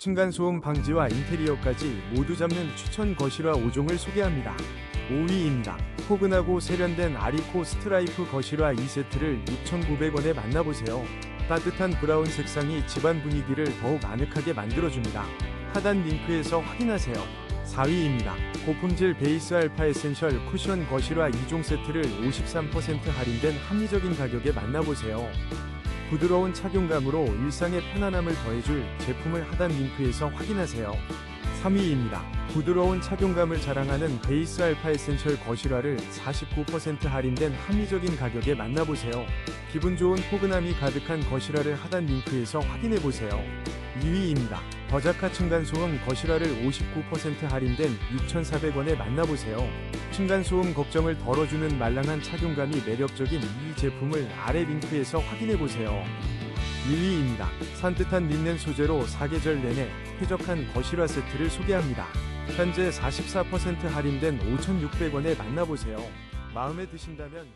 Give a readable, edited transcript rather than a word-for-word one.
층간소음 방지와 인테리어까지 모두 잡는 추천 거실화 5종을 소개합니다. 5위입니다. 포근하고 세련된 아리코 스트라이프 거실화 2세트를 6,900원에 만나보세요. 따뜻한 브라운 색상이 집안 분위기를 더욱 아늑하게 만들어줍니다. 하단 링크에서 확인하세요. 4위입니다. 고품질 베이스 알파 에센셜 쿠션 거실화 2종 세트를 53% 할인된 합리적인 가격에 만나보세요. 부드러운 착용감으로 일상의 편안함을 더해줄 제품을 하단 링크에서 확인하세요. 3위입니다. 부드러운 착용감을 자랑하는 베이스 알파 에센셜 거실화를 49% 할인된 합리적인 가격에 만나보세요. 기분 좋은 포근함이 가득한 거실화를 하단 링크에서 확인해보세요. 2위입니다. 버자카 층간소음 거실화를 59% 할인된 6,400원에 만나보세요. 층간소음 걱정을 덜어주는 말랑한 착용감이 매력적인 이 제품을 아래 링크에서 확인해보세요. 1위입니다. 산뜻한 린넨 소재로 사계절 내내 쾌적한 거실화 세트를 소개합니다. 현재 44% 할인된 5,600원에 만나보세요. 마음에 드신다면